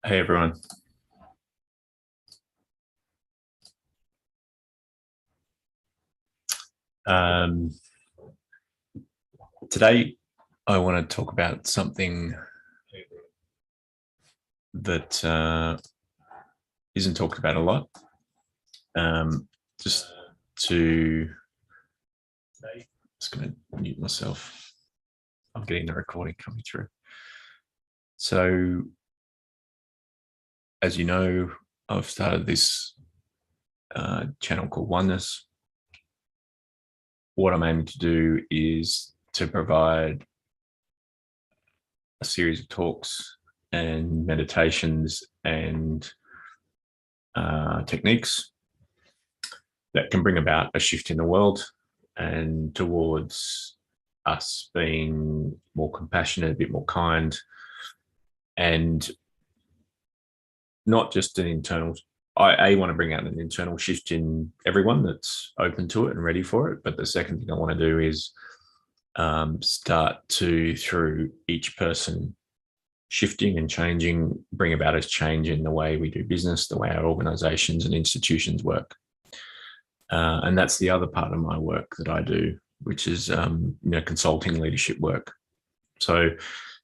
Hey everyone. Um, Today I want to talk about something that isn't talked about a lot. Just to, just going to mute myself. I'm getting the recording coming through. So, as you know, I've started this channel called Oneness. What I'm aiming to do is to provide a series of talks and meditations and techniques that can bring about a shift in the world and towards us being more compassionate, a bit more kind, and not just an internal. I want to bring out an internal shift in everyone that's open to it and ready for it. But the second thing I want to do is start to, through each person shifting and changing, bring about a change in the way we do business, the way our organizations and institutions work. And that's the other part of my work that I do, which is consulting leadership work. So,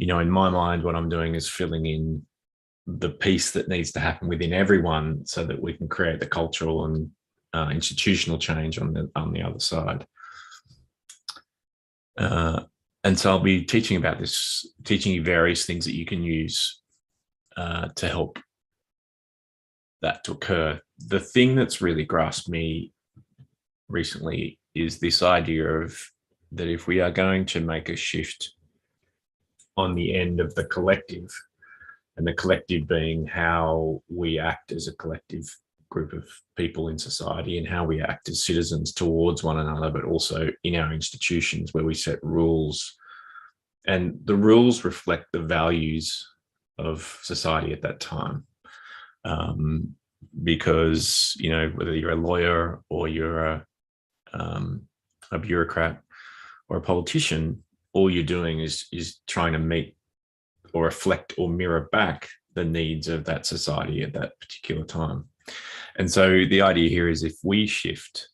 in my mind, what I'm doing is filling in the piece that needs to happen within everyone so that we can create the cultural and institutional change on the other side. And so I'll be teaching about this, teaching you various things that you can use to help that to occur. The thing that's really grasped me recently is this idea of that if we are going to make a shift on the end of the collective, and the collective being how we act as a collective group of people in society and how we act as citizens towards one another, but also in our institutions where we set rules. And the rules reflect the values of society at that time. Because, whether you're a lawyer or you're a bureaucrat or a politician, all you're doing is trying to meet or reflect or mirror back the needs of that society at that particular time. And so the idea here is if we shift,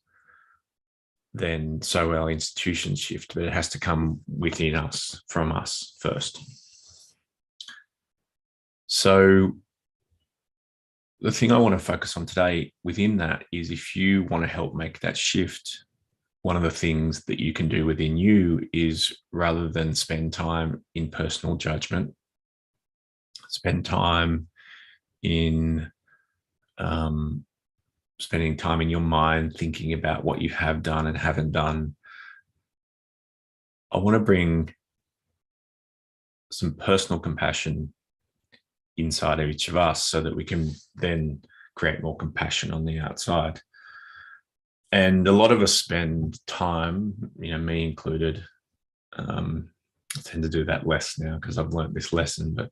then so our institutions shift, but it has to come within us, from us first. So the thing I want to focus on today within that is if you want to help make that shift, one of the things that you can do within you is, rather than spend time in personal judgment, spend time in spending time in your mind thinking about what you have done and haven't done. I want to bring some personal compassion inside of each of us so that we can then create more compassion on the outside. And a lot of us spend time, me included, I tend to do that less now because I've learned this lesson, but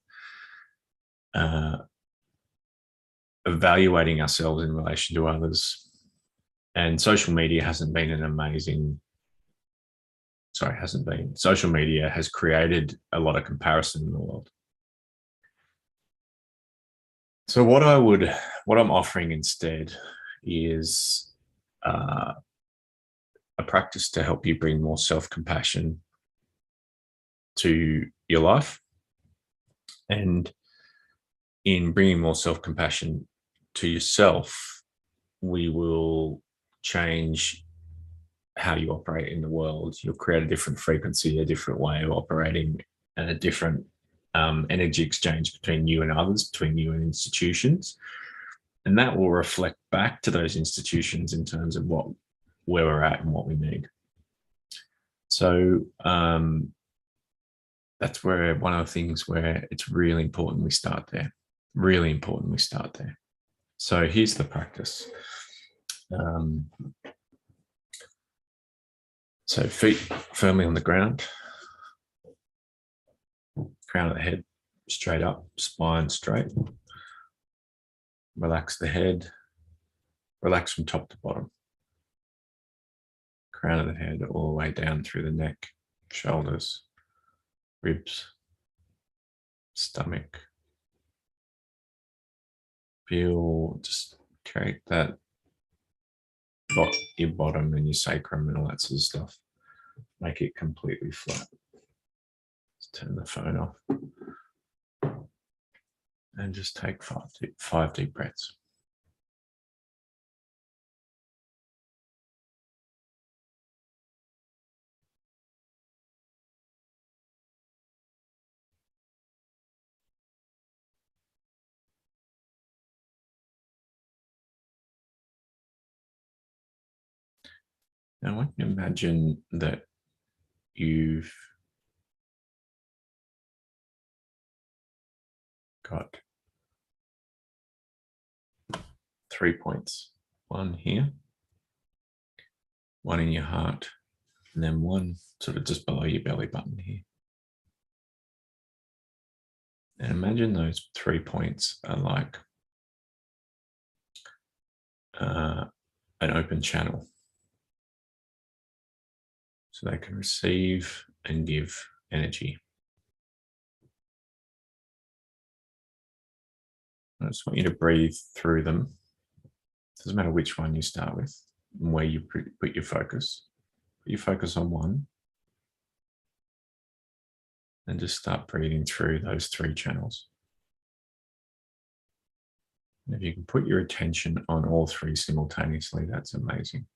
evaluating ourselves in relation to others. And social media hasn't been social media has created a lot of comparison in the world. So what I'm offering instead is a practice to help you bring more self-compassion to your life. And in bringing more self-compassion to yourself, we will change how you operate in the world. You'll create a different frequency, a different way of operating, and a different energy exchange between you and others, between you and institutions. And that will reflect back to those institutions in terms of where we're at and what we need. So that's where one of the things where it's really important we start there. Really important we start there. So here's the practice. So feet firmly on the ground, crown of the head straight up, spine straight. Relax the head, relax from top to bottom. Crown of the head all the way down through the neck, shoulders, ribs, stomach, Feel, just create that, your bottom and your sacrum and all that sort of stuff. Make it completely flat. Let's turn the phone off. And just take five deep breaths. Now, I want you to imagine that you've got 3 points. One here, one in your heart, and then one sort of just below your belly button here. And imagine those 3 points are like an open channel. So they can receive and give energy. I just want you to breathe through them. Doesn't matter which one you start with and where you put your focus. Put your focus on one and just start breathing through those 3 channels. And if you can put your attention on all 3 simultaneously, that's amazing.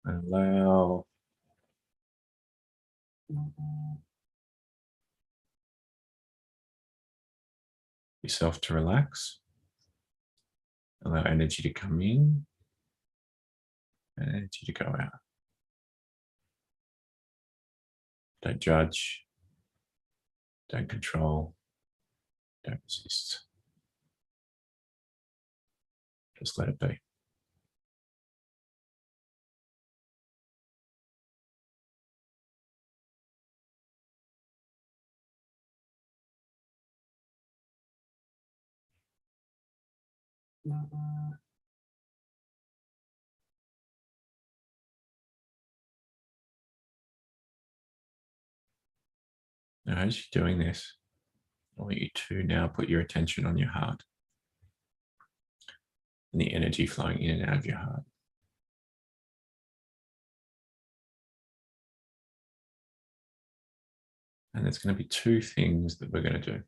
And allow yourself to relax. Allow energy to come in and energy to go out. Don't judge. Don't control. Don't resist. Just let it be. Now, as you're doing this, I want you to now put your attention on your heart and the energy flowing in and out of your heart. And there's going to be 2 things that we're going to do.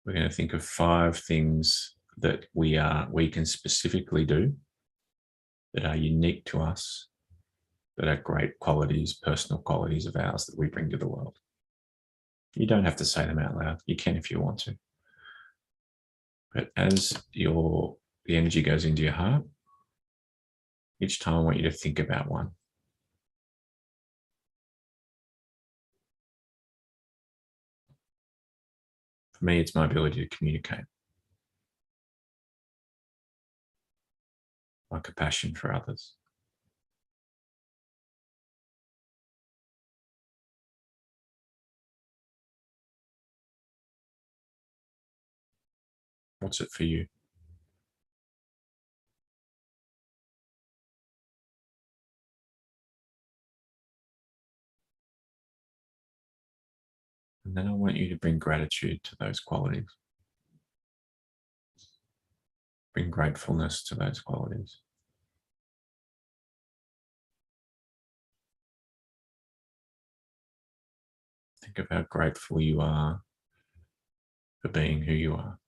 We're going to think of 5 things that we can specifically do that are unique to us, that are great qualities, personal qualities of ours that we bring to the world. You don't have to say them out loud. You can if you want to. But as the energy goes into your heart, each time I want you to think about one. For me, it's my ability to communicate, my compassion for others. What's it for you? And then I want you to bring gratitude to those qualities. Bring gratefulness to those qualities. Think of how grateful you are for being who you are.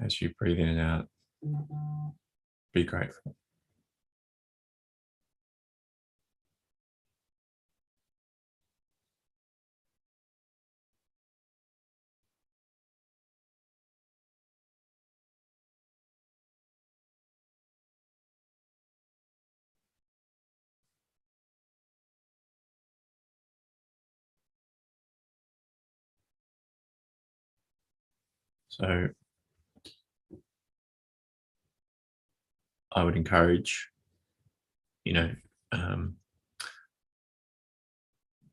As you breathe in and out, be grateful. So I would encourage, um,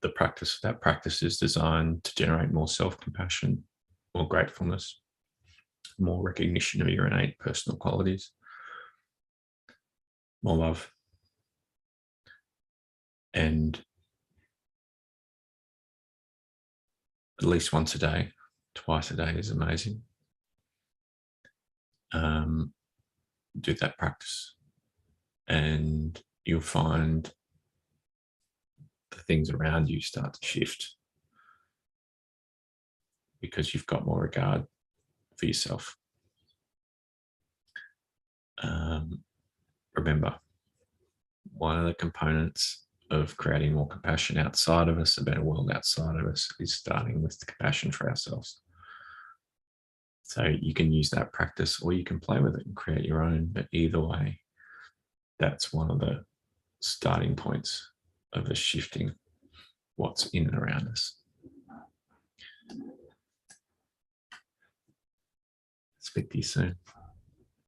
that practice is designed to generate more self-compassion, more gratefulness, more recognition of your innate personal qualities, more love. And at least once a day, twice a day is amazing. Do that practice and you'll find the things around you start to shift because you've got more regard for yourself. Remember, one of the components of creating more compassion outside of us, a better world outside of us, is starting with the compassion for ourselves. So you can use that practice or you can play with it and create your own, but either way, that's one of the starting points of us shifting what's in and around us. Speak to you soon.